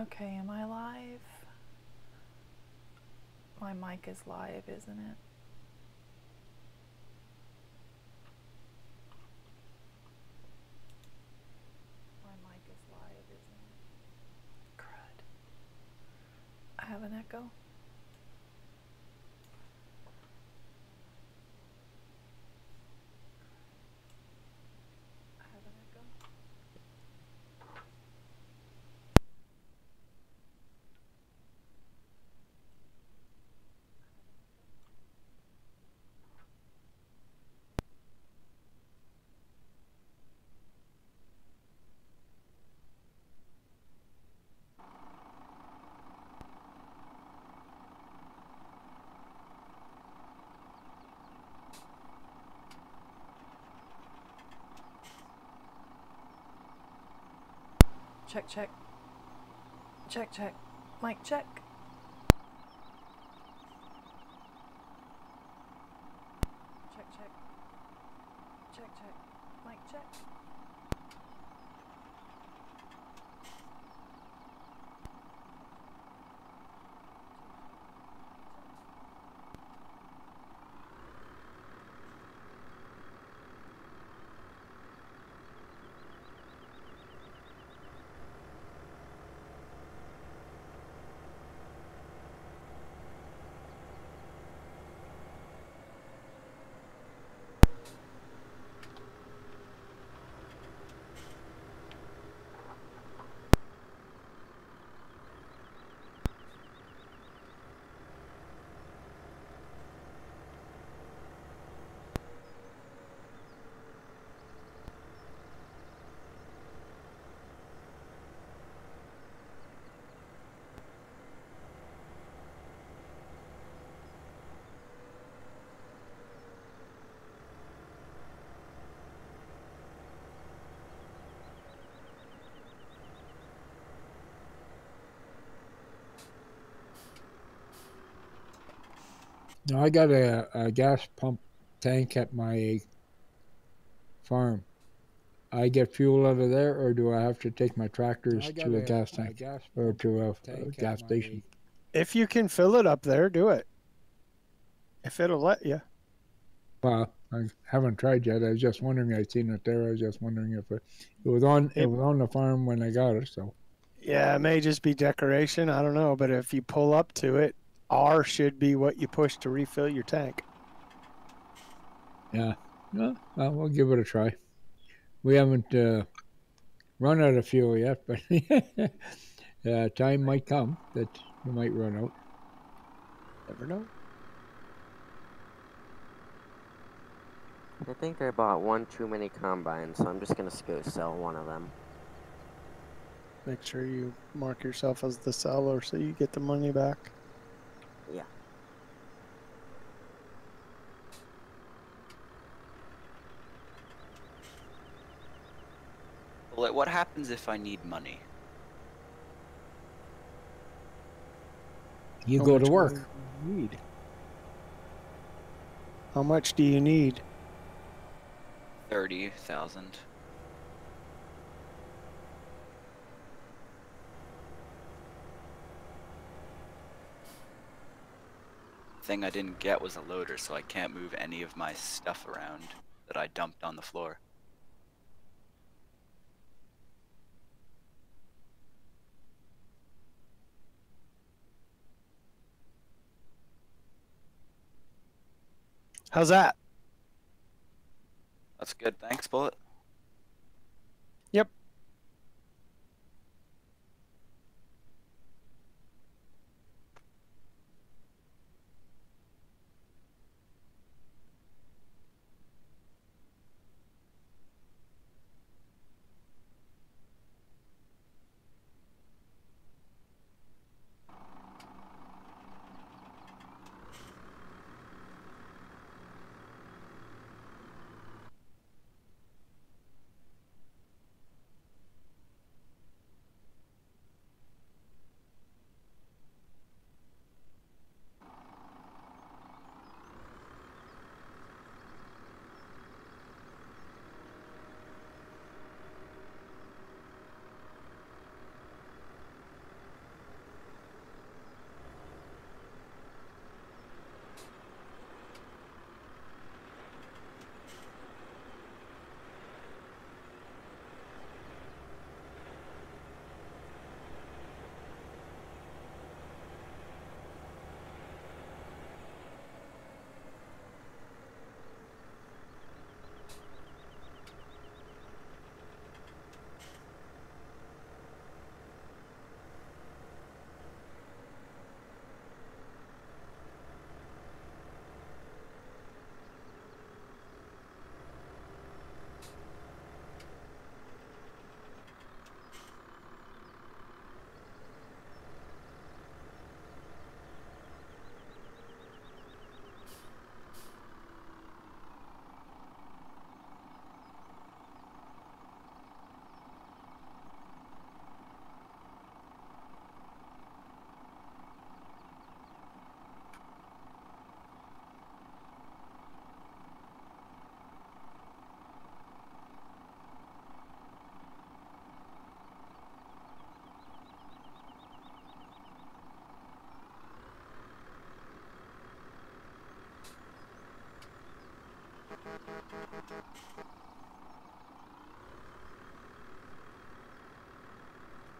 Okay, am I live? My mic is live, isn't it? My mic is live, isn't it? Crud. I have an echo. I have an echo. Check, check. Check, check. Mic check. Check, check. Check, check. Mic check. No, I got a gas pump tank at my farm. I get fuel out of there, or do I have to take my tractors to a gas tank or to a gas station? If you can fill it up there, do it. If it'll let you. Well, I haven't tried yet. I was just wondering. I'd seen it there. I was just wondering if it was on. It was on the farm when I got it. So yeah, it may just be decoration. I don't know, but if you pull up to it, R should be what you push to refill your tank. yeah, well, we'll give it a try. We haven't run out of fuel yet, but time might come that you might run out. Never know. I think I bought one too many combines, so I'm just going to go sell one of them. Make sure you mark yourself as the seller so you get the money back. Yeah. Well, what happens if I need money? You How go much to work. money do you need? How much do you need? 30,000. Thing I didn't get was a loader, so I can't move any of my stuff around that I dumped on the floor. How's that? That's good, thanks, Bullet. Yep.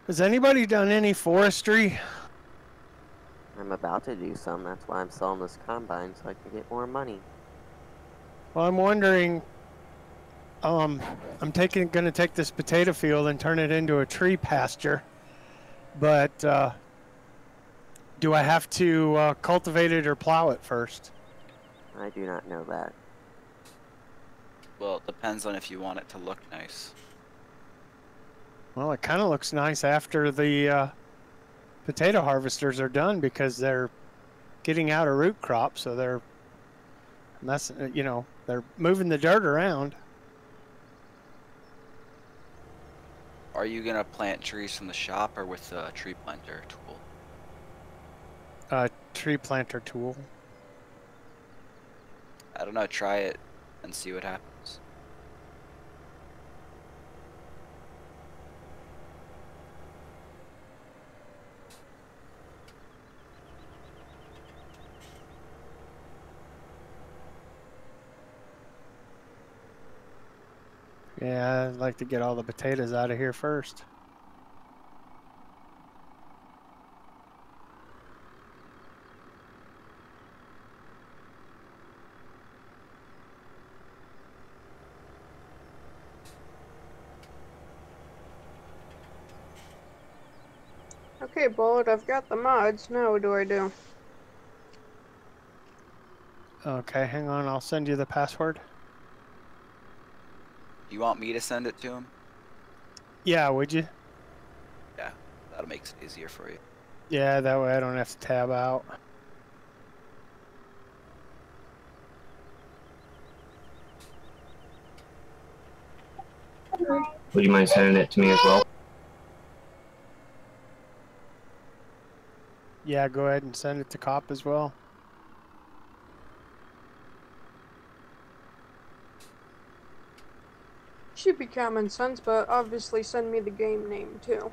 Has anybody done any forestry? I'm about to do some. That's why I'm selling this combine so I can get more money. Well, I'm wondering. I'm gonna take this potato field and turn it into a tree pasture, but do I have to cultivate it or plow it first? I do not know that. Well, it depends on if you want it to look nice. Well, it kind of looks nice after the potato harvesters are done because they're getting out a root crop, so they're they're moving the dirt around. Are you gonna plant trees from the shop or with a tree planter tool? Tree planter tool. I don't know, try it and see what happens. Yeah, I'd like to get all the potatoes out of here first. Okay, Bullet, I've got the mods. Now what do I do? Okay, hang on. I'll send you the password. Do you want me to send it to him? Yeah, would you? Yeah, that'll make it easier for you. Yeah, that way I don't have to tab out. Would you mind sending it to me as well? Yeah, go ahead and send it to Cop as well. Should be common sense, but obviously send me the game name too.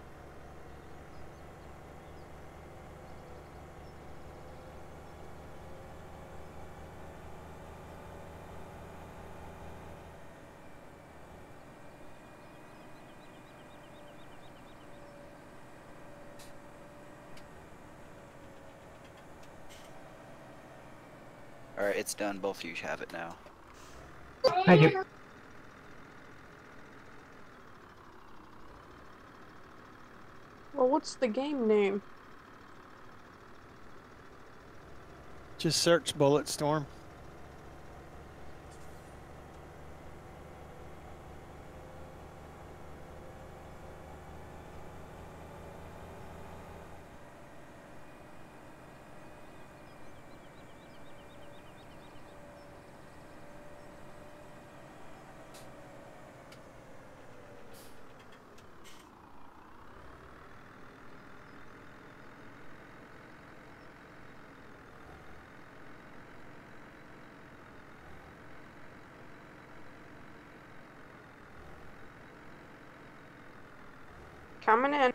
Alright, it's done. Both of you have it now. Thank you. Well, what's the game name? Just search Bulletstorm. Coming in.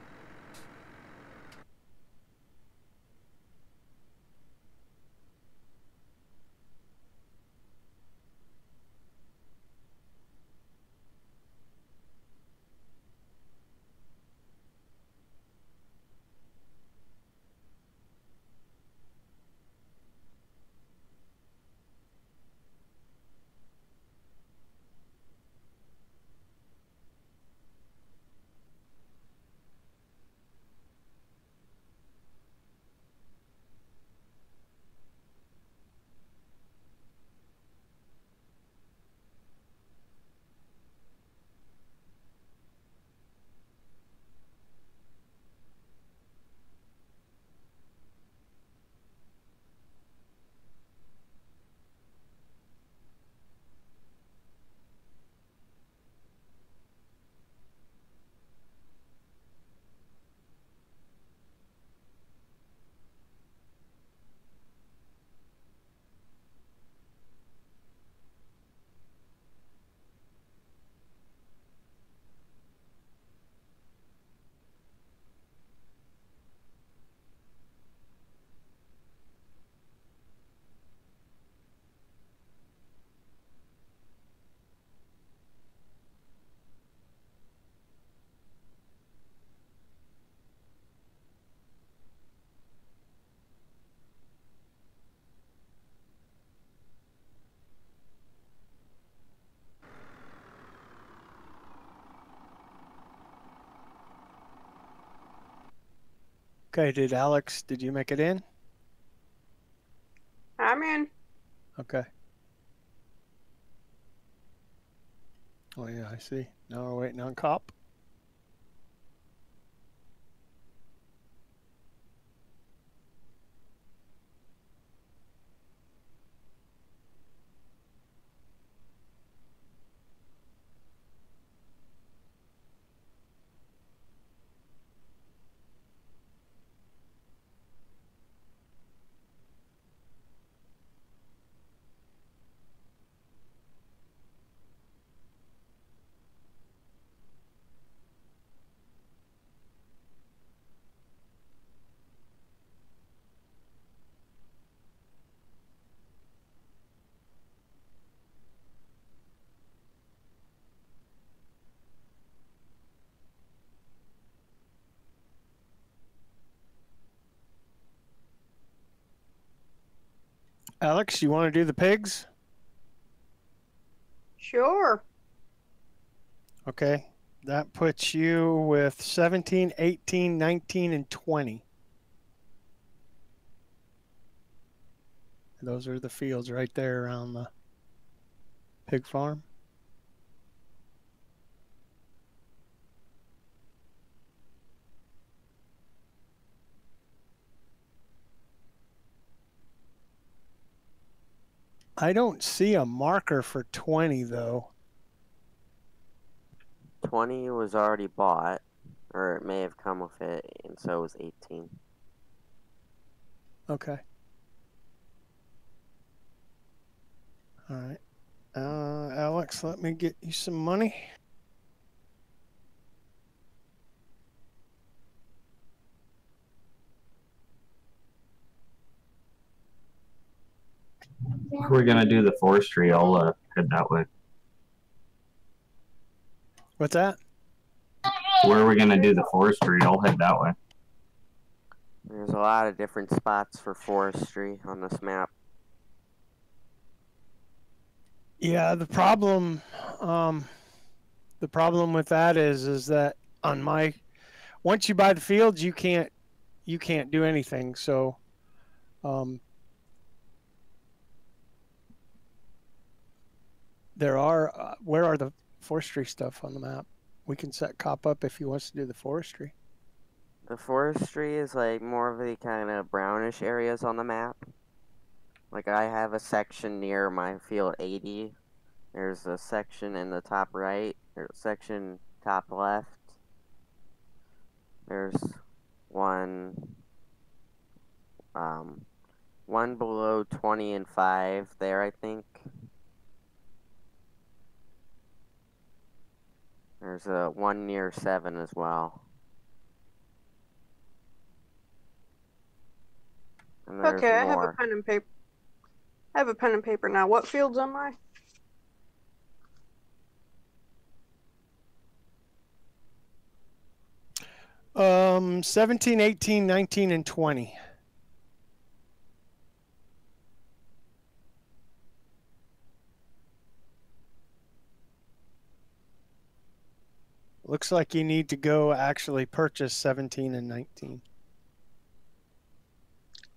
Okay, did you make it in? I'm in. Okay. Oh yeah, I see. Now we're waiting on cop. Alex, you want to do the pigs? Sure. Okay. That puts you with 17, 18, 19, and 20. Those are the fields right there around the pig farm. I don't see a marker for 20 though. 20 was already bought, or it may have come with it, and so was 18. Okay. All right. Alex, let me get you some money. If we're gonna do the forestry, I'll head that way. What's that? Where are we gonna do the forestry? I'll head that way. There's a lot of different spots for forestry on this map. Yeah, the problem with that is that on my, once you buy the fields, you can't do anything. So, there are where are the forestry stuff on the map? We can set cop up if he wants to do the forestry. The forestry is like more of the kind of brownish areas on the map. Like I have a section near my field 80. There's a section in the top right. There's a section top left. There's one below 20 and 5 there, I think. There's a one near 7 as well. And there's Okay, I have a more. pen and paper. I have a pen and paper now. What fields am I? Um, 17, 18, 19, and 20. Looks like you need to go actually purchase 17 and 19.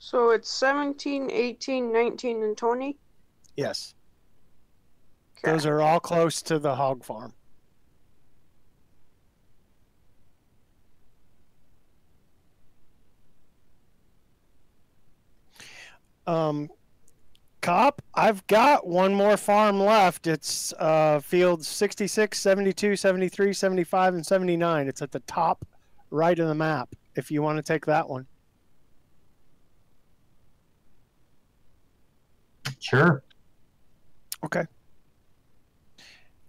So it's 17, 18, 19, and 20? Yes. Okay. Those are all close to the hog farm. Cop, I've got one more farm left. It's fields 66, 72, 73, 75, and 79. It's at the top right of the map if you want to take that one. Sure. Okay.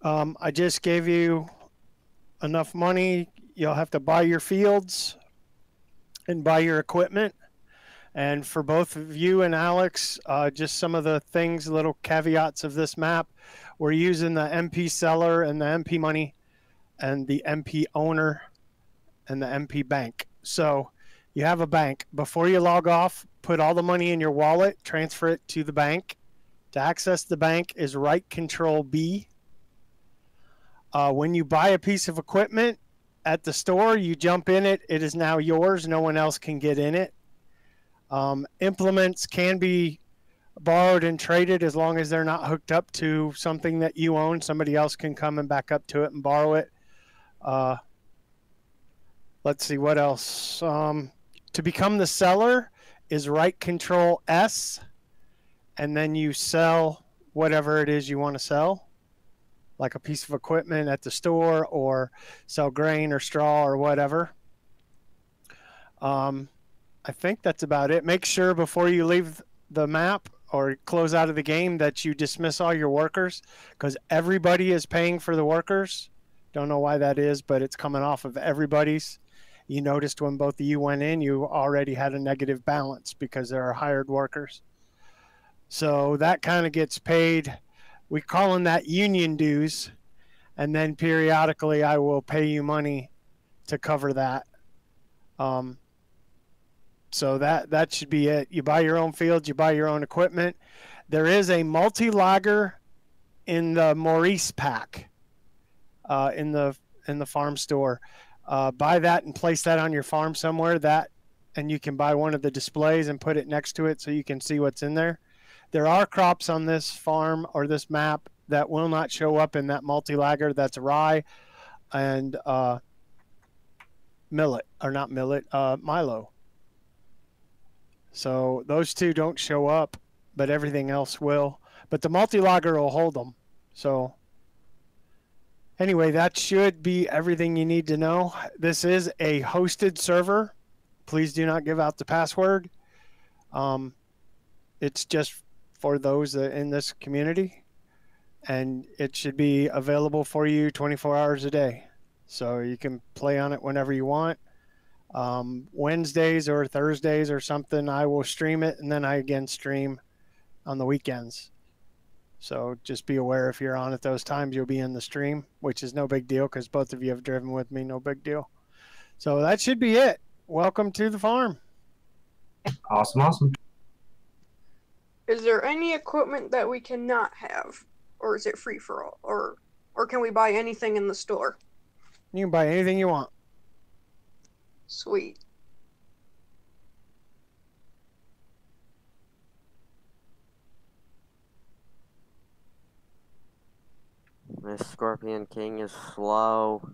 I just gave you enough money. You'll have to buy your fields and buy your equipment. And for both of you and Alex, just some of the things, little caveats of this map. We're using the MP seller and the MP money and the MP owner and the MP bank. So you have a bank. Before you log off, put all the money in your wallet, transfer it to the bank. To access the bank is right Control B. When you buy a piece of equipment, at the store, you jump in it. It is now yours. No one else can get in it. Implements can be borrowed and traded as long as they're not hooked up to something that you own. Somebody else can come and back up to it and borrow it. Let's see what else. To become the seller is right control S, and then you sell whatever it is you want to sell, like a piece of equipment at the store, or sell grain or straw or whatever. I think that's about it. Make sure before you leave the map or close out of the game that you dismiss all your workers, because everybody is paying for the workers. Don't know why that is, but it's coming off of everybody's. You noticed when both of you went in, you already had a negative balance because there are hired workers. So that kind of gets paid. We call them that union dues. And then periodically I will pay you money to cover that. So that should be it. You buy your own fields, you buy your own equipment. There is a multi-lagger in the Maurice pack in the farm store. Buy that and place that on your farm somewhere. And you can buy one of the displays and put it next to it so you can see what's in there. There are crops on this farm or this map that will not show up in that multi-lagger. That's rye and millet, or not millet, milo. So those two don't show up, but everything else will. But the multi-lagger will hold them. So anyway, that should be everything you need to know. This is a hosted server. Please do not give out the password. It's just for those in this community, and it should be available for you 24 hours a day. So you can play on it whenever you want. Wednesdays or Thursdays or something, I will stream it, and then I again stream on the weekends. So just be aware if you're on at those times, you'll be in the stream, which is no big deal because both of you have driven with me, no big deal. So that should be it. Welcome to the farm. Awesome, awesome. Is there any equipment that we cannot have? Or is it free for all? Or can we buy anything in the store? You can buy anything you want. Sweet. This Scorpion King is slow.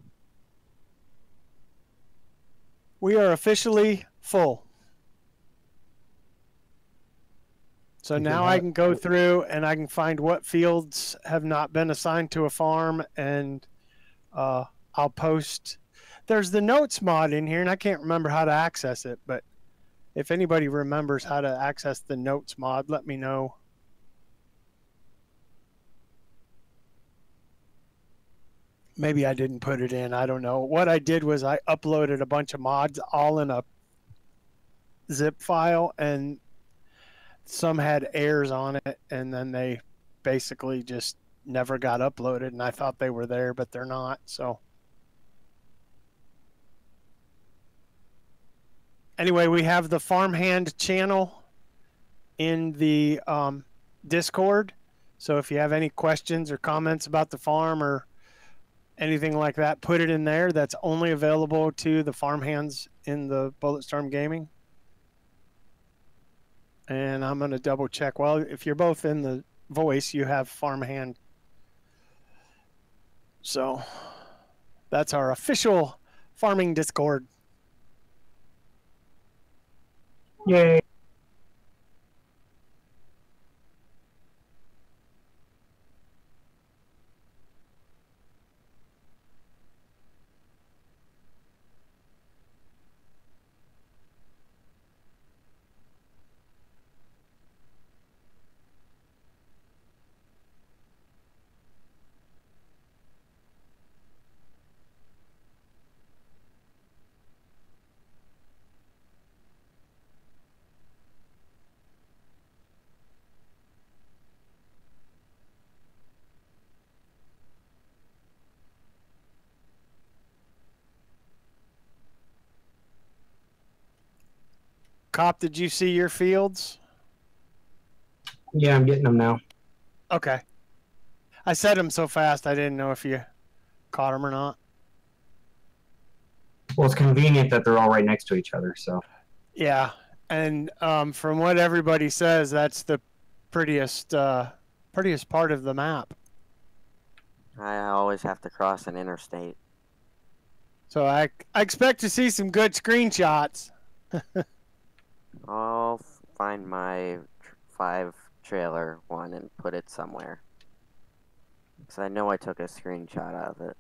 We are officially full. So now I can go through and I can find what fields have not been assigned to a farm, and I'll post. There's the notes mod in here, and I can't remember how to access it, but if anybody remembers how to access the notes mod, let me know. Maybe I didn't put it in. I don't know. What I did was I uploaded a bunch of mods all in a zip file, and some had errors on it, and then they basically just never got uploaded, and I thought they were there, but they're not. So anyway, we have the farmhand channel in the Discord. So if you have any questions or comments about the farm or anything like that, put it in there. That's only available to the farmhands in the Bulletstorm Gaming. And I'm going to double check. Well, if you're both in the voice, you have farmhand. So that's our official farming Discord. Yay. Cop, did you see your fields? Yeah, I'm getting them now. Okay. I said them so fast I didn't know if you caught them or not. Well, it's convenient that they're all right next to each other. So Yeah, and from what everybody says, that's the prettiest part of the map. I always have to cross an interstate. So I expect to see some good screenshots. I'll find my 5-trailer one and put it somewhere. Because I know I took a screenshot of it.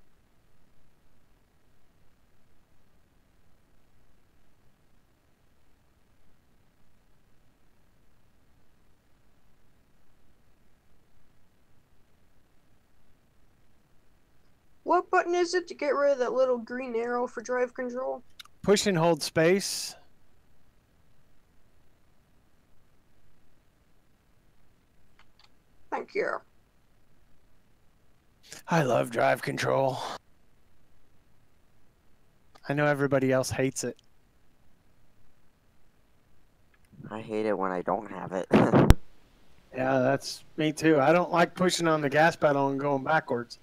What button is it to get rid of that little green arrow for drive control? Push and hold space. Thank you. I love drive control. I know everybody else hates it. I hate it when I don't have it. Yeah, that's me too. I don't like pushing on the gas pedal and going backwards.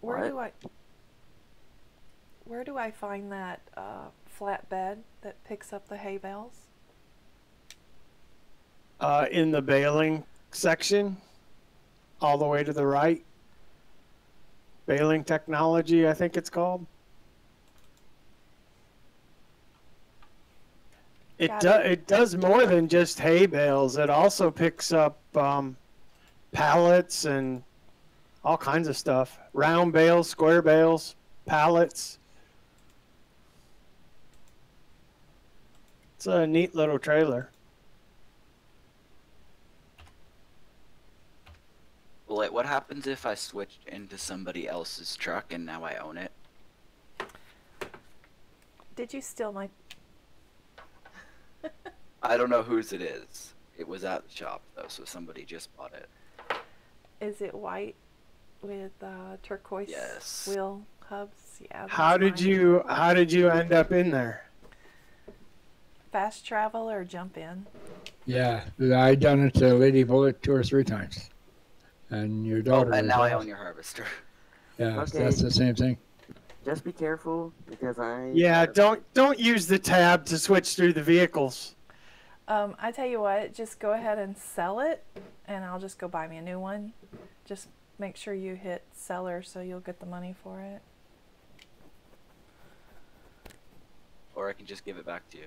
Where do I find that flatbed that picks up the hay bales? In the baling section, all the way to the right. Baling technology, I think it's called. It does more than just hay bales. It also picks up pallets and all kinds of stuff. Round bales, square bales, pallets. It's a neat little trailer. Well, what happens if I switched into somebody else's truck and now I own it? Did you steal my... I don't know whose it is. It was at the shop though, so somebody just bought it. Is it white with turquoise Yes. wheel hubs? Yeah. How did you end up in there? Fast travel or jump in? Yeah, I done it to Lady Bullet 2 or 3 times. And your daughter. And now I well. own your harvester. Yeah, Okay. that's the same thing. Just be careful, because Yeah, don't use the tab to switch through the vehicles. I tell you what, just go ahead and sell it, and I'll just go buy me a new one. Just make sure you hit seller so you'll get the money for it. Or I can just give it back to you.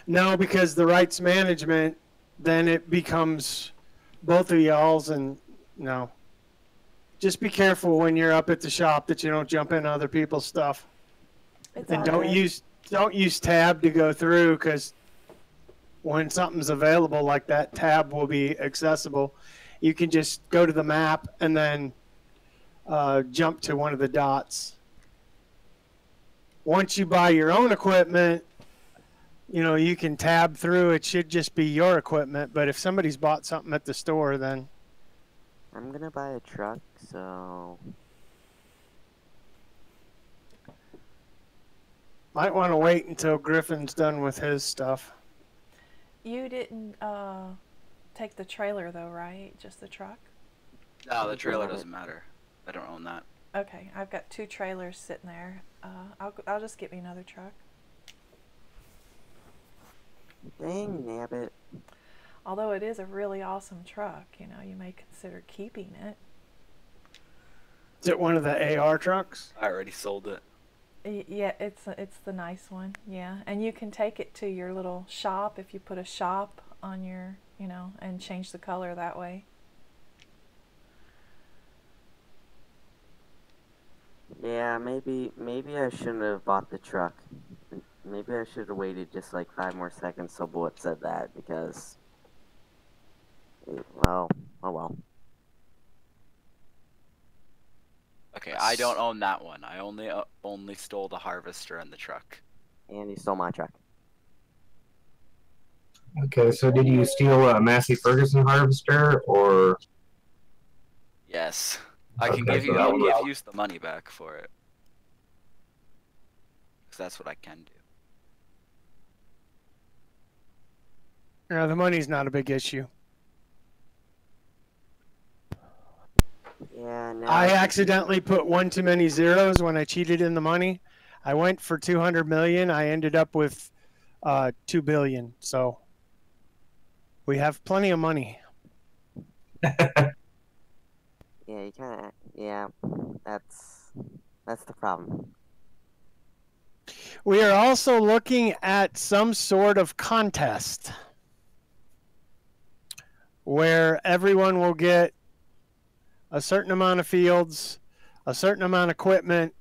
No, because the rights management, then it becomes both of y'all's, and no. Just be careful when you're up at the shop that you don't jump in other people's stuff. It's And all good. don't use tab to go through, because when something's available like that, tab will be accessible. You can just go to the map and then jump to one of the dots. Once you buy your own equipment, you know, you can tab through. It should just be your equipment. But if somebody's bought something at the store, then... I'm gonna buy a truck, so... Might want to wait until Griffin's done with his stuff. You didn't take the trailer though, right? Just the truck? No, the trailer doesn't matter. I don't own that. Okay, I've got 2 trailers sitting there. I'll just get me another truck. Dang, nabbit. Although it is a really awesome truck, you know, you may consider keeping it. Is it one of the AR trucks? I already sold it. Yeah, it's the nice one. Yeah, and you can take it to your little shop if you put a shop on your, you know, and change the color that way. Yeah, maybe I shouldn't have bought the truck. Maybe I should have waited just like 5 more seconds so Bullet said that, because... Well, oh well. Okay, I don't own that one. I only stole the harvester and the truck. And he stole my truck. okay, so did you steal a Massey Ferguson harvester or? Yes, I can Okay, give you. so that I'll one- give you the money back for it, because that's what I can do. Yeah, the money's not a big issue. Yeah, now I accidentally put one too many zeros when I cheated in the money. I went for 200 million. I ended up with 2 billion. So we have plenty of money. Yeah, you kind of. Yeah, that's the problem. We are also looking at some sort of contest where everyone will get a certain amount of fields, a certain amount of equipment,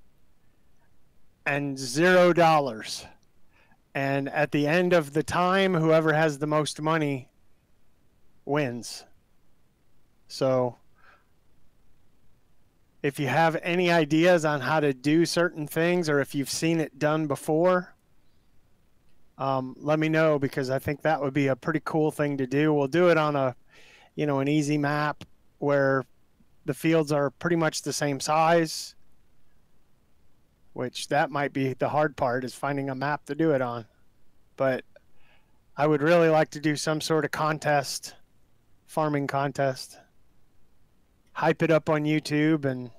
and $0. And at the end of the time, whoever has the most money wins. So if you have any ideas on how to do certain things, or if you've seen it done before, let me know, because I think that would be a pretty cool thing to do. We'll do it on a, an easy map where the fields are pretty much the same size, which that might be the hard part, is finding a map to do it on. But I would really like to do some sort of contest, farming contest, hype it up on YouTube and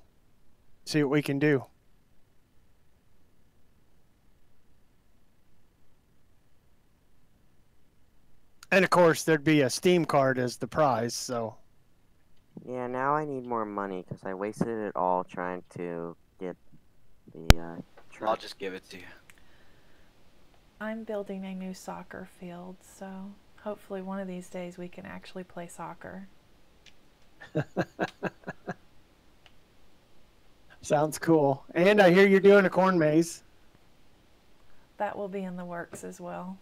see what we can do. And of course, there'd be a Steam card as the prize, so. Yeah, now I need more money because I wasted it all trying to get the truck. I'll just give it to you. I'm building a new soccer field, so hopefully one of these days we can actually play soccer. Sounds cool. And I hear you're doing a corn maze. That will be in the works as well.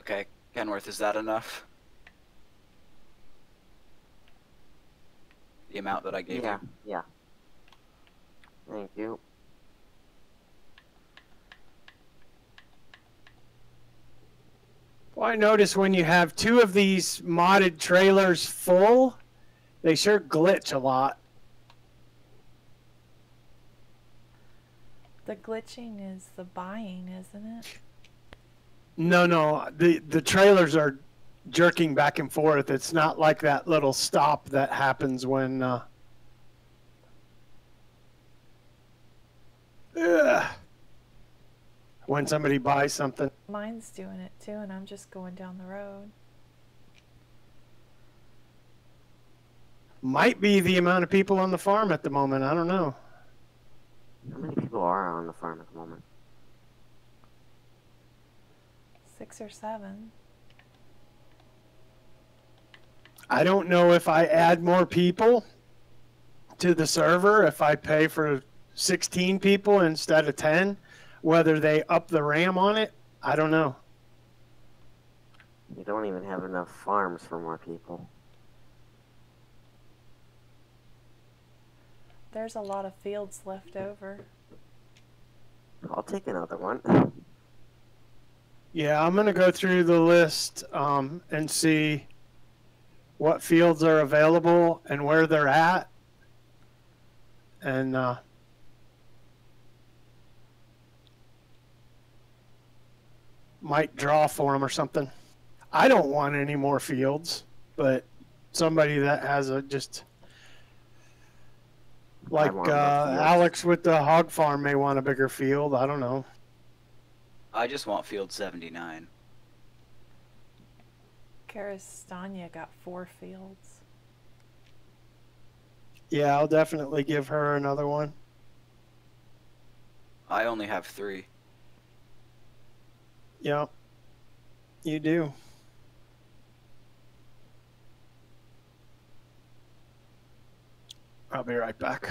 Okay, Kenworth, is that enough? The amount that I gave you? Yeah. Thank you. Well, I notice when you have two of these modded trailers full, they sure glitch a lot. The glitching is the buying, isn't it? No, the trailers are jerking back and forth. It's not like that little stop that happens when when somebody buys something. Mine's doing it too, and I'm just going down the road. Might be the amount of people on the farm at the moment. I don't know. How many people are on the farm at the moment? 6 or 7. I don't know if I add more people to the server, if I pay for 16 people instead of 10, whether they up the RAM on it, I don't know. You don't even have enough farms for more people. There's a lot of fields left over. I'll take another one. Yeah, I'm going to go through the list and see what fields are available and where they're at. And might draw for them or something. I don't want any more fields, but somebody that has a just like Alex with the hog farm may want a bigger field. I don't know. I just want field 79. Karastanya got 4 fields. Yeah, I'll definitely give her another one. I only have 3. Yeah, you do. I'll be right back.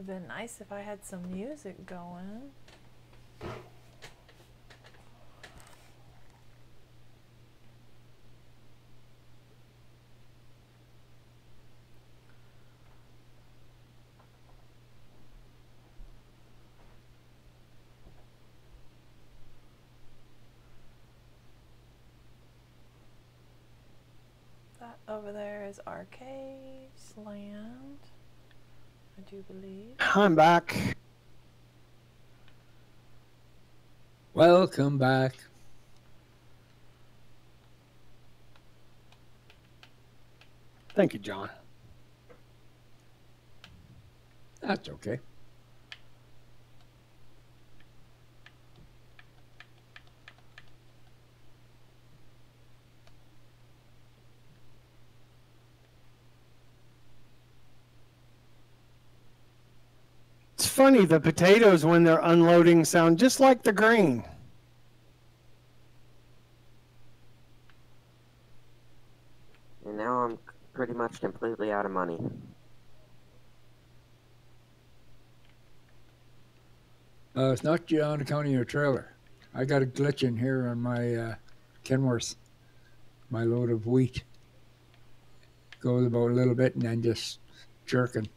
Would have been nice if I had some music going. That over there is Arcade's land, I do believe. I'm back. Welcome back. Thank you, John. That's okay. It's funny, the potatoes when they're unloading sound just like the grain. And now I'm pretty much completely out of money. It's not you on the county or trailer. I got a glitch in here on my Kenworth. My load of wheat goes about a little bit and then just jerking.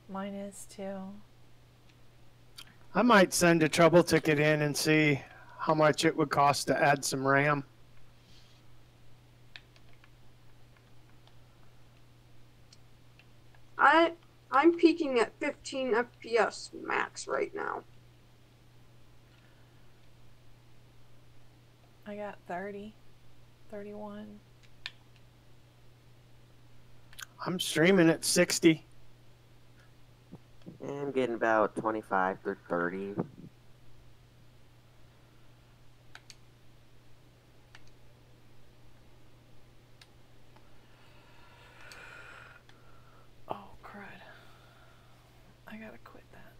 Mine is too. I might send a trouble ticket in and see how much it would cost to add some RAM. I'm peaking at 15 FPS max right now. I got 30, 31. I'm streaming at 60. And I'm getting about 25 to 30. Oh, crud. I gotta quit that.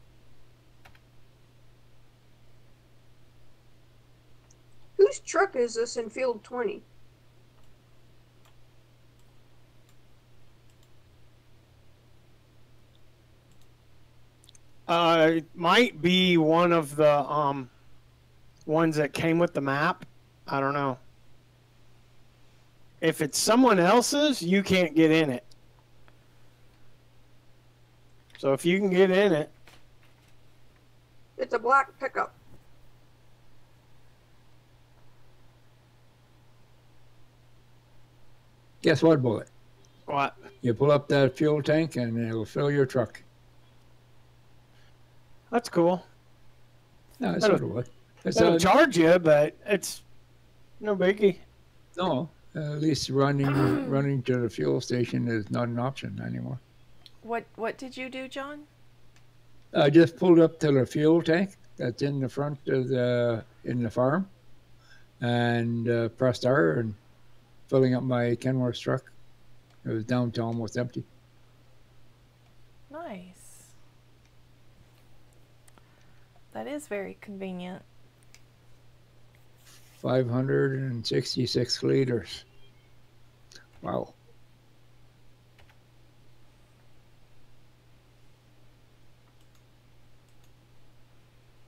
Whose truck is this in field 20? It might be one of the ones that came with the map. I don't know. If it's someone else's, you can't get in it. So if you can get in it, It's a black pickup. Guess what, Bullet? what? You pull up that fuel tank and it'll fill your truck. That's cool. No, that's what it was. It's It'll charge you, but it's no biggie. no, at least running to the fuel station is not an option anymore. What did you do, John? I just pulled up to the fuel tank that's in the front of in the farm, and pressed R and filling up my Kenworth truck. It was down to almost empty. Nice. That is very convenient. 566 liters. Wow.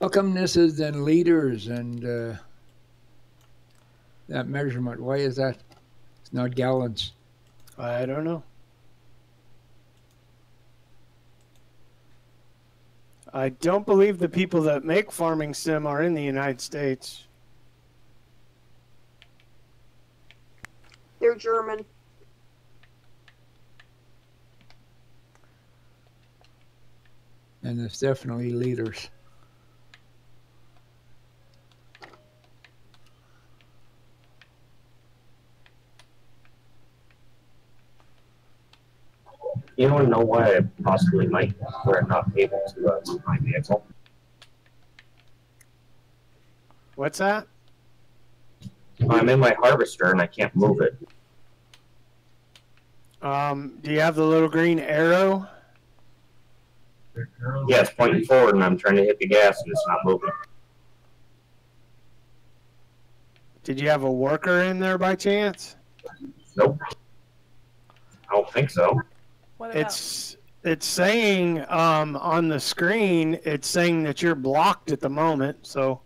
How come this is in liters and that measurement? Why is that? It's not gallons. I don't know. I don't believe the people that make Farming Sim are in the United States. They're German. And it's definitely liters. You don't know why I possibly might or not be able to move my vehicle. What's that? I'm in my harvester and I can't move it. Do you have the little green arrow? Yeah, it's pointing forward and I'm trying to hit the gas and it's not moving. Did you have a worker in there by chance? Nope. I don't think so. What about? It's saying on the screen, it's saying that you're blocked at the moment. So.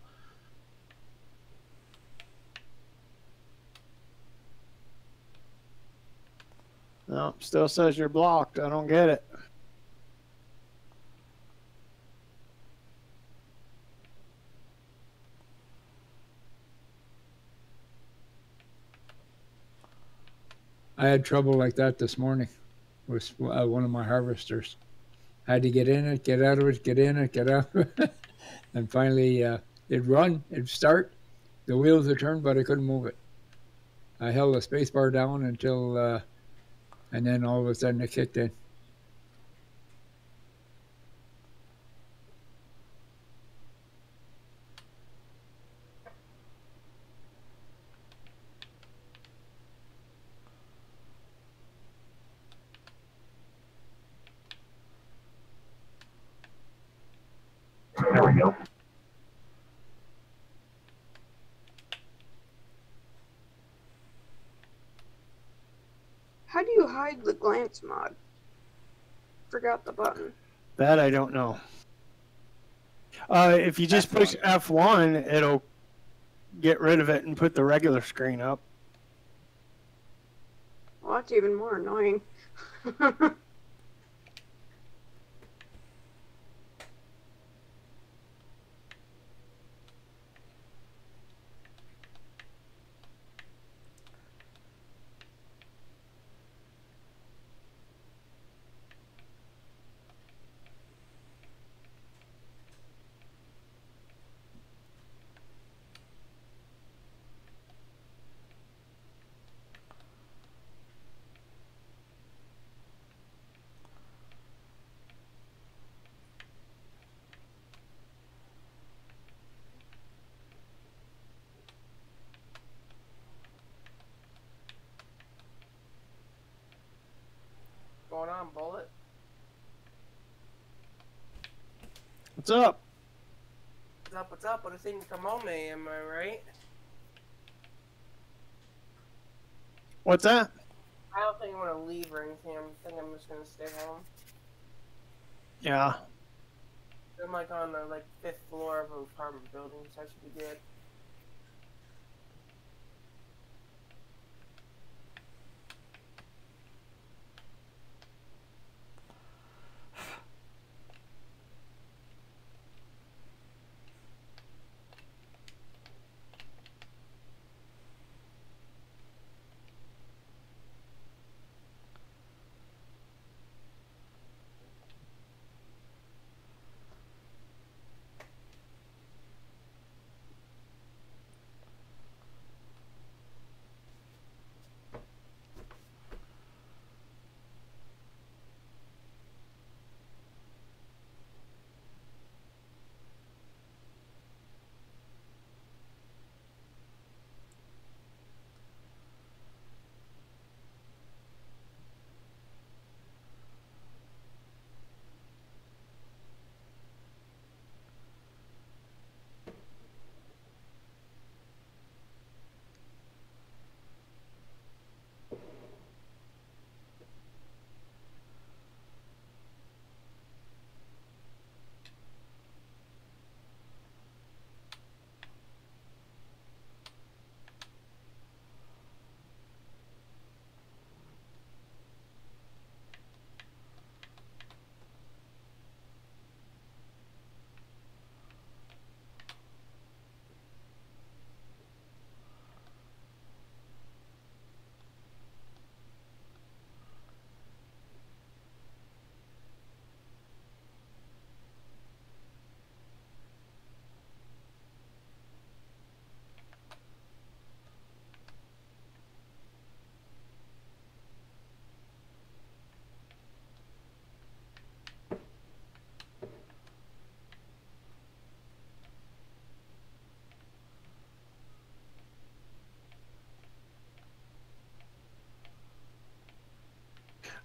No, still says you're blocked. I don't get it. I had trouble like that this morning with one of my harvesters. I had to get in it, get out of it, get in it, get out of it. And finally, it'd run, it'd start, the wheels would turn, but I couldn't move it. I held the space bar down until, and then all of a sudden it kicked in. There we go. How do you hide the glance mod? Forgot the button. That I don't know. If you just push F1, it'll get rid of it and put the regular screen up. Well, that's even more annoying. Going on, Bullet? What's up? What's up, what's up? What a thing to come home, am I right? What's that? I don't think I'm gonna leave or anything. I think I'm just gonna stay home. Yeah. I'm like on the 5th floor of an apartment building, so I should be good.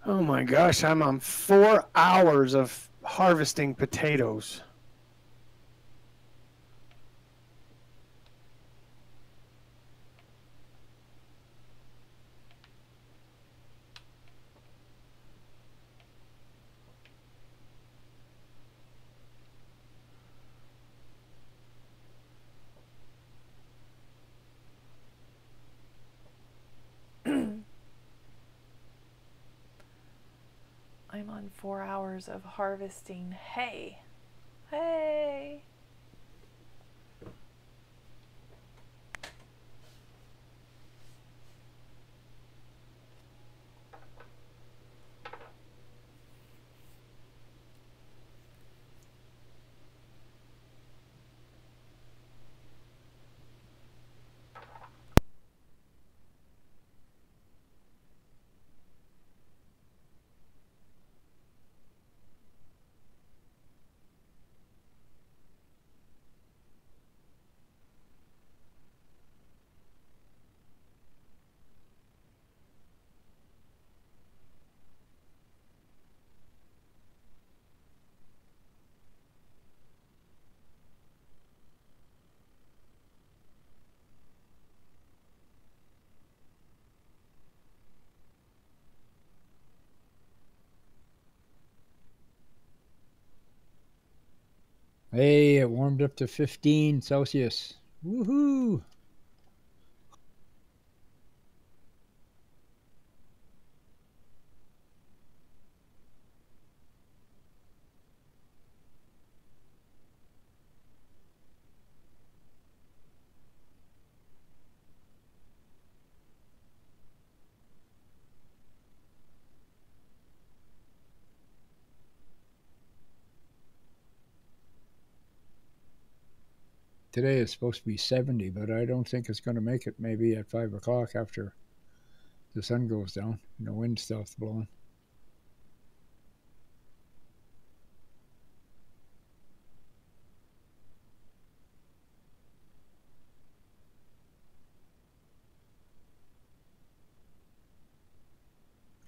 Oh my gosh, I'm on 4 hours of harvesting potatoes. on 4 hours of harvesting hay. Hey! Hey, it warmed up to 15 Celsius. Woohoo! Today is supposed to be 70, but I don't think it's going to make it maybe at 5 o'clock after the sun goes down and the wind starts blowing.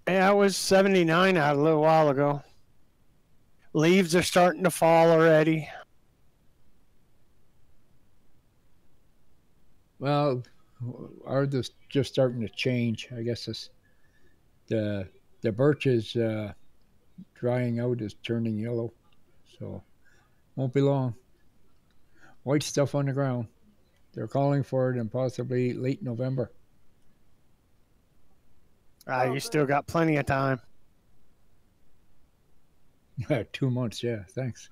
Yeah, it was 79 out a little while ago. Leaves are starting to fall already. Well, ours is just starting to change. I guess it's the birch is drying out, is turning yellow, so won't be long. White stuff on the ground. They're calling for it in possibly late November. You still got plenty of time. 2 months, yeah, thanks.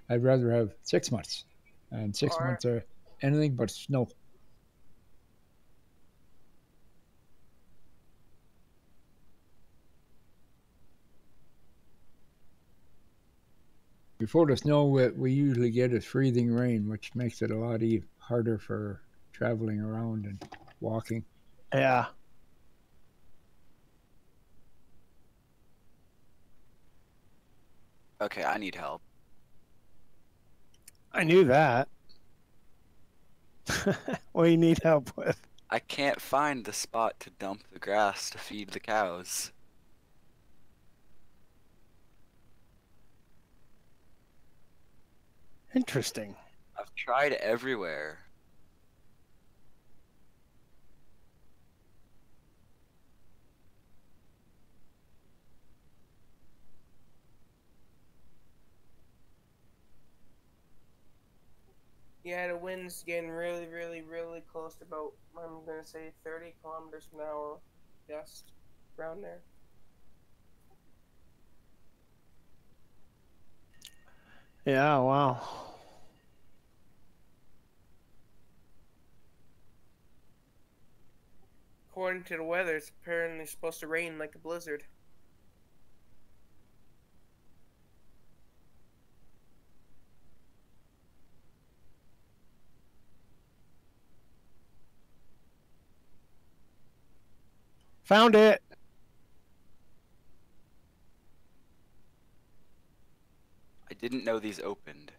I'd rather have 6 months, and 6 months are anything but snow. Before the snow, we usually get is freezing rain, which makes it a lot harder for traveling around and walking. Yeah. Okay, I need help. I knew that. What do you need help with? I can't find the spot to dump the grass to feed the cows. Interesting. I've tried everywhere. Yeah, the wind's getting really, really, really close to about, I'm going to say 30 kilometers an hour gust around there. Yeah, wow. According to the weather, it's apparently supposed to rain like a blizzard. Found it. I didn't know these opened.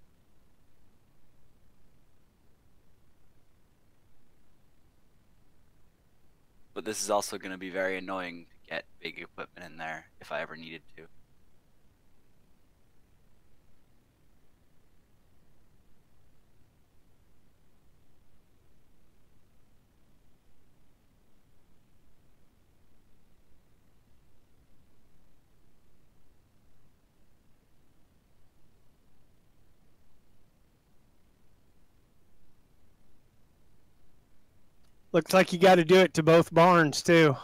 But this is also going to be very annoying to get big equipment in there if I ever needed to. Looks like you got to do it to both barns, too.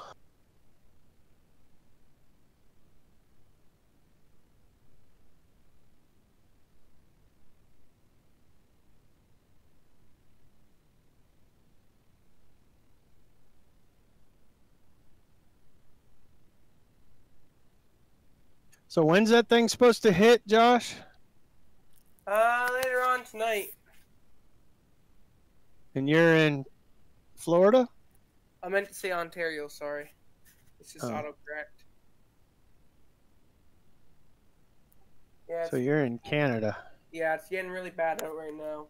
So when's that thing supposed to hit, Josh? Later on tonight. And you're in Florida? I meant to say Ontario, sorry. It's just Oh. autocorrect. Yeah, So you're in Canada. yeah, it's getting really bad out right now.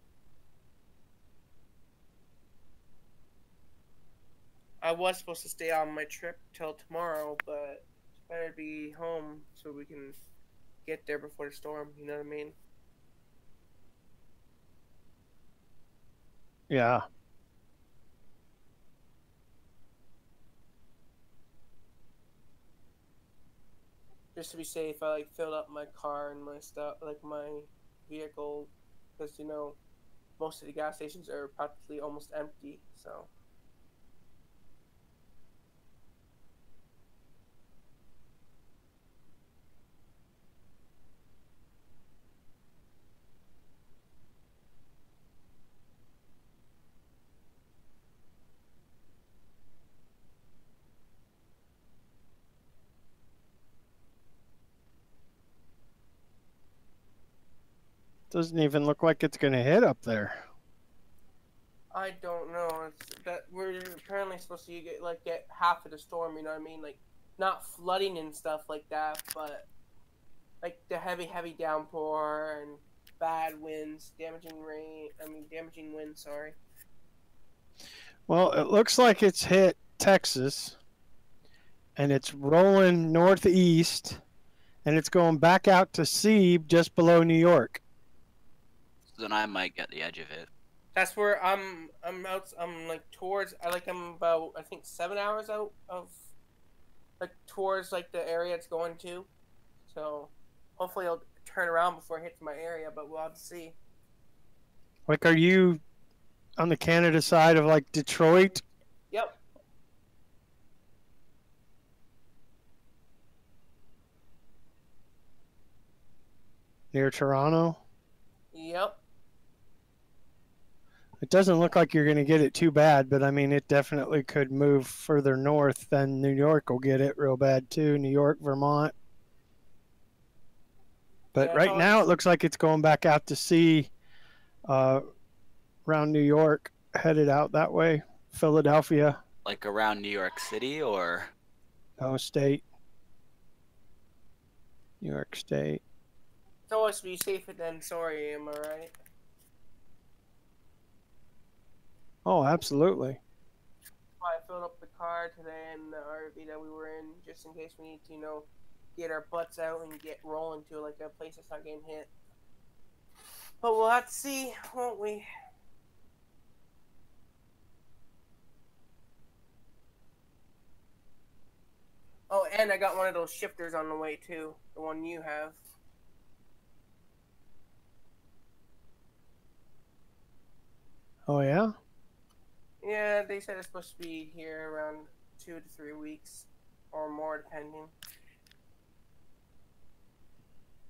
I was supposed to stay on my trip till tomorrow, but it's better to be home so we can get there before the storm, you know what I mean? Yeah. Just to be safe, I like filled up my car and my stuff, like my vehicle, because you know, most of the gas stations are practically almost empty, so. Doesn't even look like it's going to hit up there. I don't know. It's that we're apparently supposed to get half of the storm. You know what I mean? Like not flooding and stuff like that, but like the heavy downpour and bad winds, damaging rain. I mean, damaging wind. Sorry. Well, it looks like it's hit Texas, and it's rolling northeast, and it's going back out to sea just below New York. So then I might get the edge of it. That's where I'm out. I'm like towards. I'm about I think 7 hours out of like towards like the area it's going to. So hopefully it'll turn around before it hits my area, but we'll have to see. Like, are you on the Canada side of like Detroit? Yep. Near Toronto? Yep. It doesn't look like you're going to get it too bad, but I mean, it definitely could move further north than New York will get it real bad too. New York, Vermont. But Yeah, right now it looks like it's going back out to sea around New York, headed out that way. Philadelphia. Like around New York City or? No, state. New York State. It's always be safer than sorry, am I right? Oh, absolutely. I filled up the car today and the RV that we were in, just in case we need to, you know, get our butts out and get rolling to like a place that's not getting hit. But we'll have to see, won't we? Oh, and I got one of those shifters on the way too, the one you have. Oh, yeah? Yeah, they said it's supposed to be here around 2 to 3 weeks or more, depending.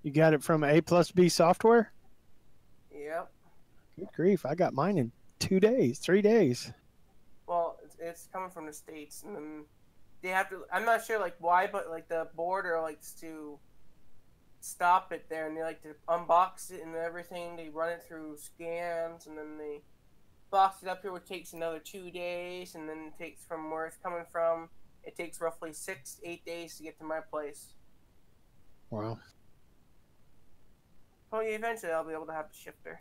You got it from A+B Software? Yep. Good grief, I got mine in 2 days, 3 days. Well, it's coming from the States, and then they have to. I'm not sure like why, but like the border likes to stop it there, and they like to unbox it and everything. They run it through scans, and then they box it up here, which takes another 2 days, and then it takes from where it's coming from. It takes roughly 6 to 8 days to get to my place. Wow. Well, eventually I'll be able to have the shifter.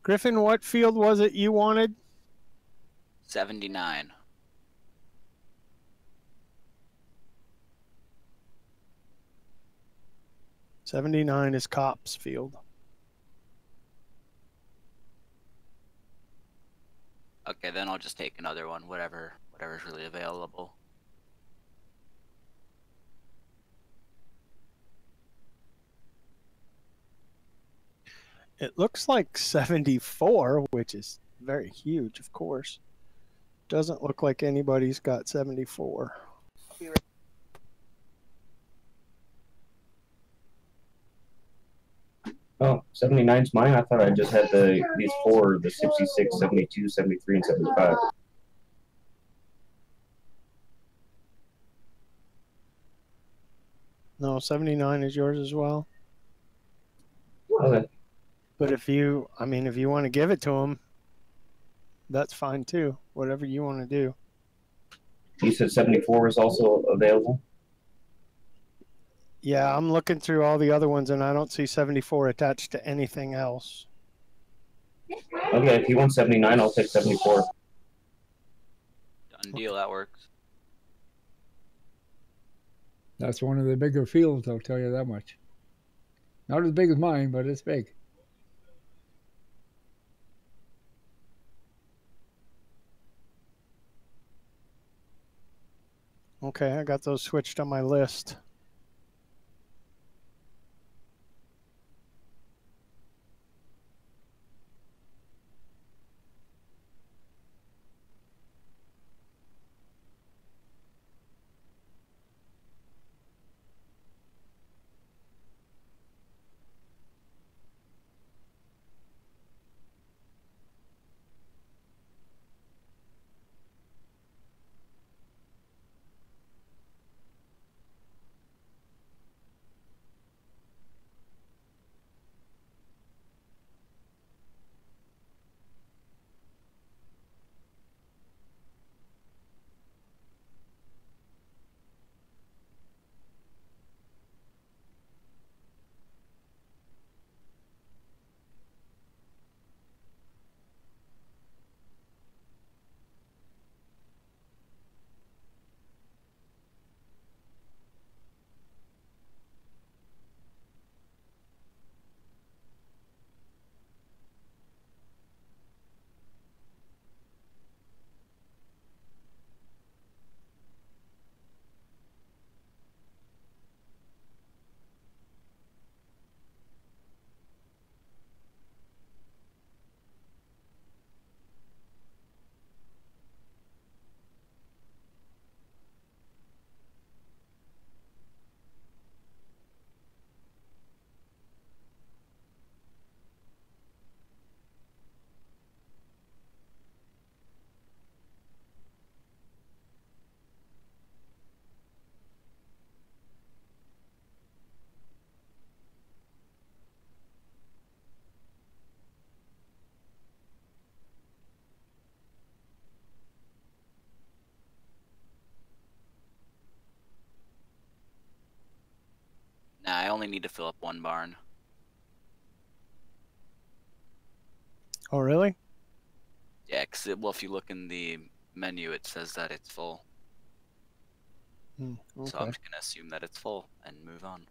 Griffin, what field was it you wanted? 79. '79 is Cops Field. Okay, then I'll just take another one, whatever's really available. It looks like 74, which is very huge, of course. Doesn't look like anybody's got 74. I'll be right. Oh, 79's mine? I thought I just had these four, the 66, 72, 73, and 75. No, 79 is yours as well. Okay. But if you, I mean, if you want to give it to him, that's fine too. Whatever you want to do. You said 74 is also available? Yeah, I'm looking through all the other ones and I don't see 74 attached to anything else. Okay, if you want 79, I'll take 74. Done deal, that works. That's one of the bigger fields, I'll tell you that much. Not as big as mine, but it's big. Okay, I got those switched on my list. Nah, I only need to fill up one barn. Oh, really? Yeah, well, if you look in the menu, it says that it's full. Okay. So I'm just gonna assume that it's full and move on.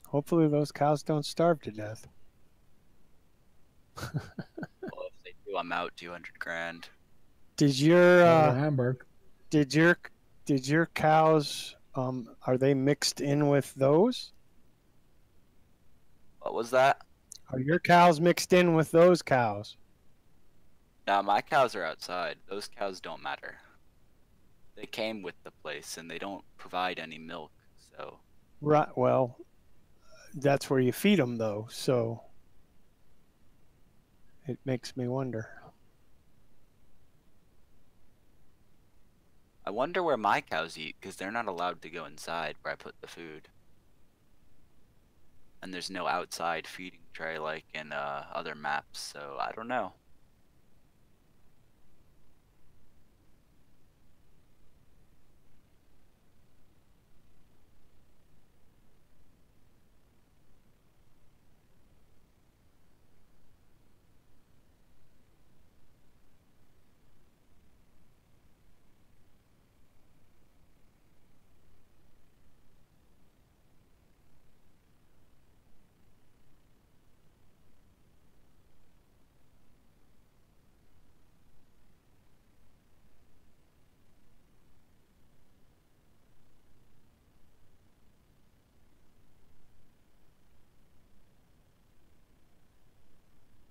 Hopefully those cows don't starve to death. Well, if they do, I'm out 200 grand. Did your Hamburg. did your cows are they mixed in with those? What was that? Are your cows mixed in with those cows? No, my cows are outside. Those cows don't matter. They came with the place and they don't provide any milk, so. Right. Well, that's where you feed them though, so it makes me wonder. I wonder where my cows eat, because they're not allowed to go inside where I put the food. And there's no outside feeding tray like in other maps, so I don't know.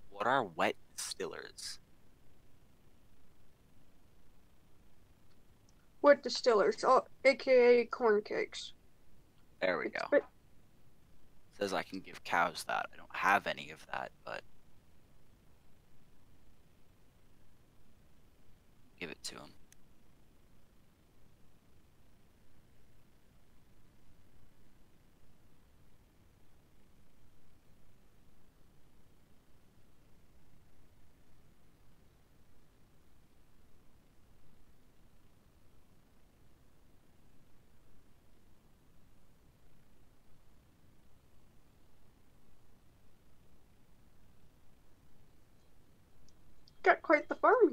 What are wet distillers? Wet distillers, aka corn cakes. There we go. It says I can give cows that. I don't have any of that, but give it to them.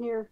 here.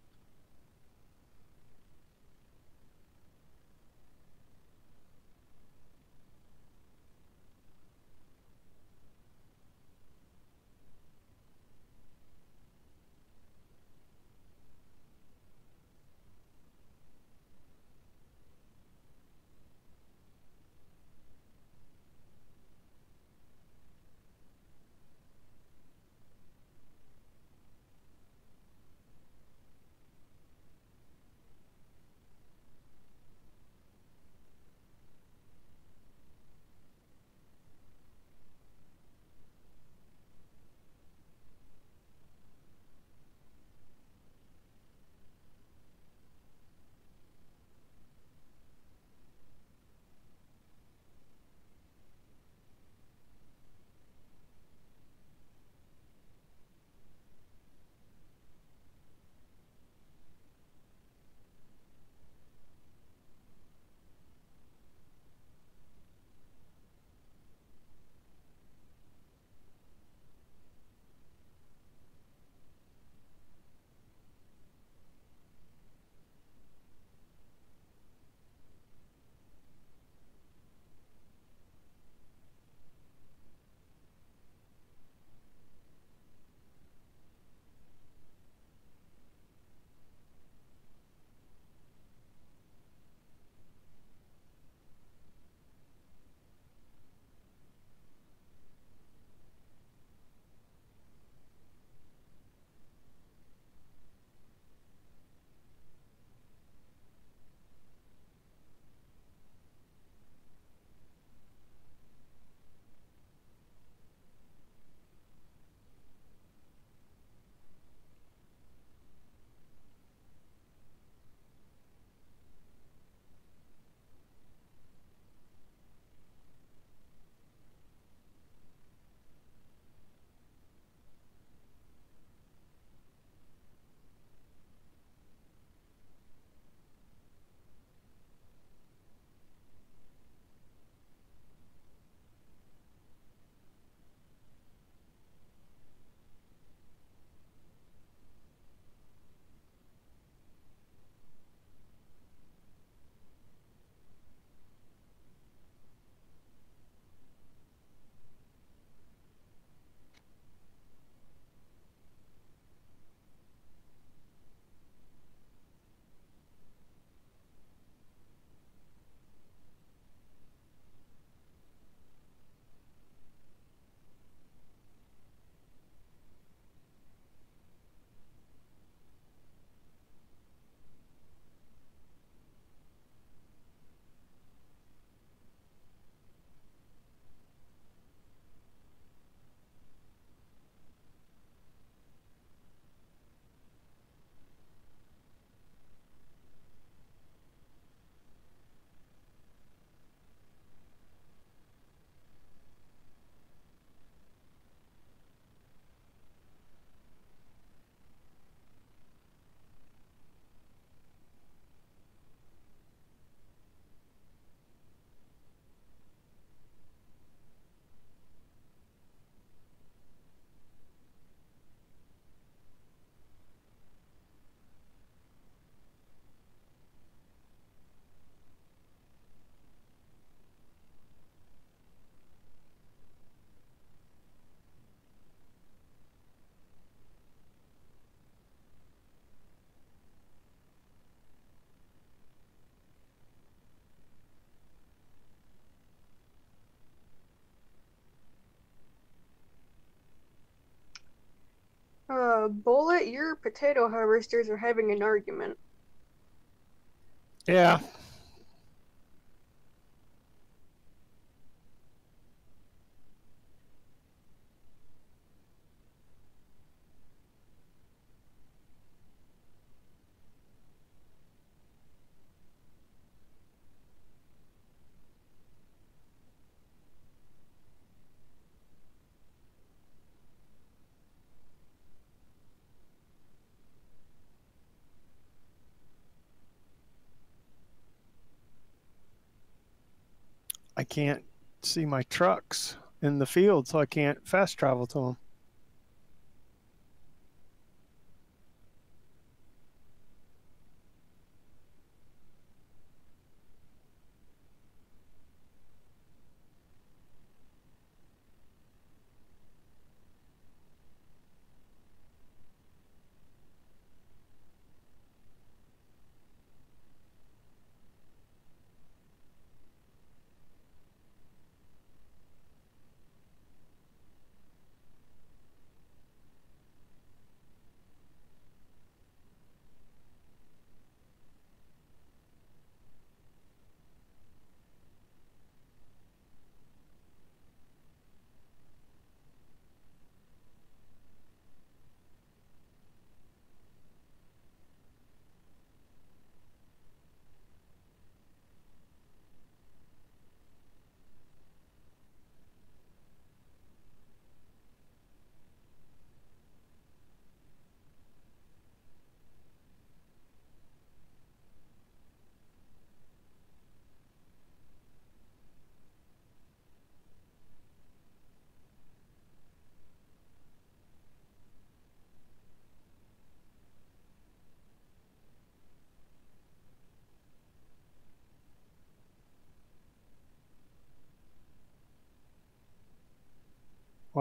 Bullet, your potato harvesters are having an argument. Yeah. I can't see my trucks in the field, so I can't fast travel to them.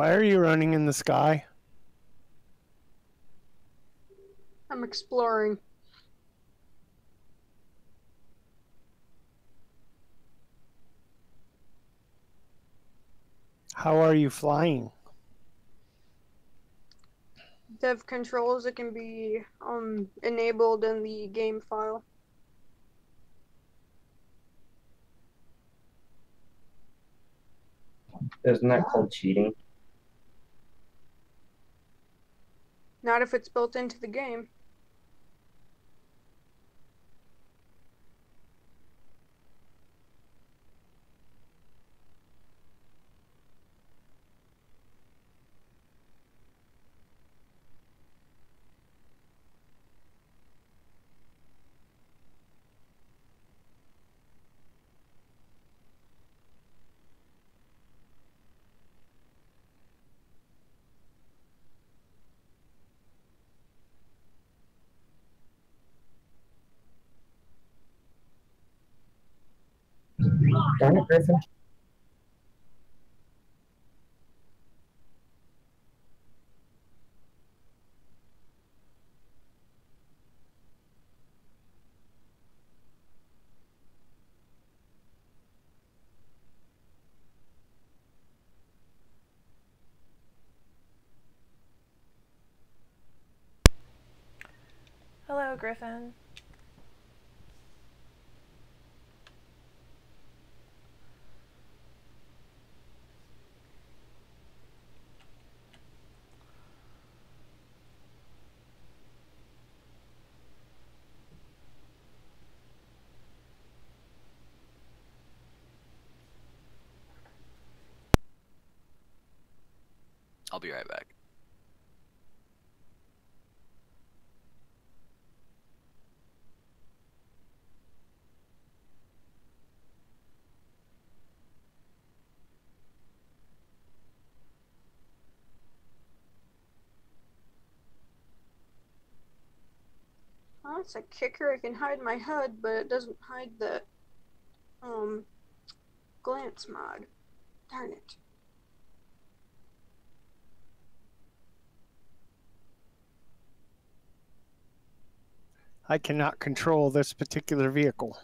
Why are you running in the sky? I'm exploring. How are you flying? Dev controls, it can be enabled in the game file. Isn't that called cheating? Not if it's built into the game. Darn it, Griffin. Hello, Griffin. I'll be right back. Oh, it's a kicker. I can hide my HUD, but it doesn't hide the glance mod. Darn it. I cannot control this particular vehicle.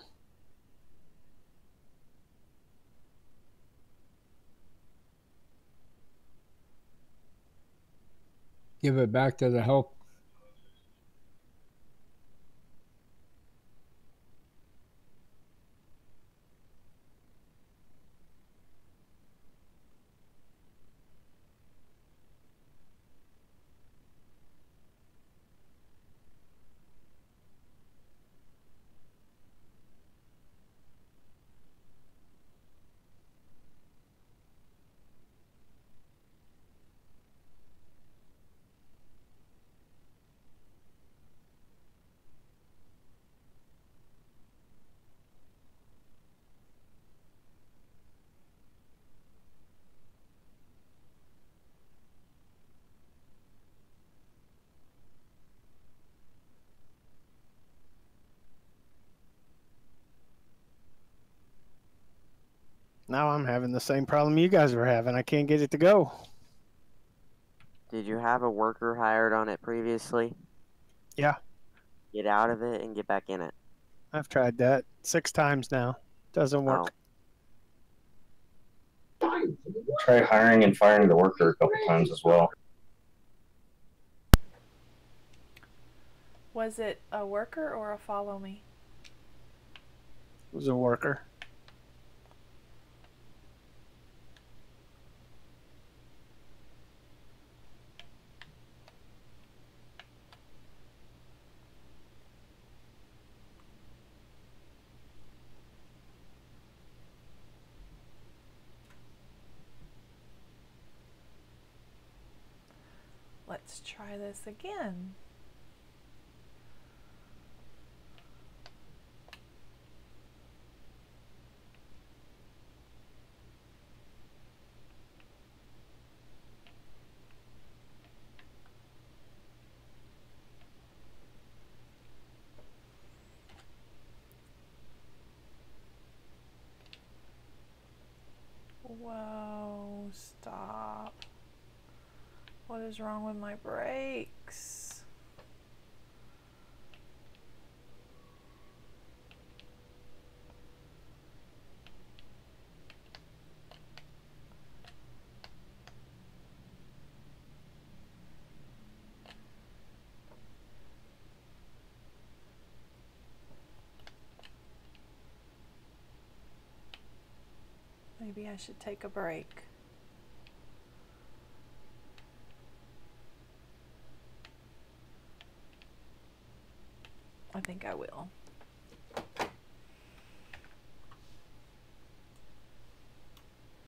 Give it back to the help. Now I'm having the same problem you guys were having. I can't get it to go. Did you have a worker hired on it previously? Yeah, Get out of it and get back in it. I've tried that 6 times now. Doesn't work. Try hiring and firing the worker a couple times as well. Was it a worker or a follow me? It was a worker. Let's try this again. Whoa, stop. is wrong with my brakes? Maybe I should take a break. I think I will.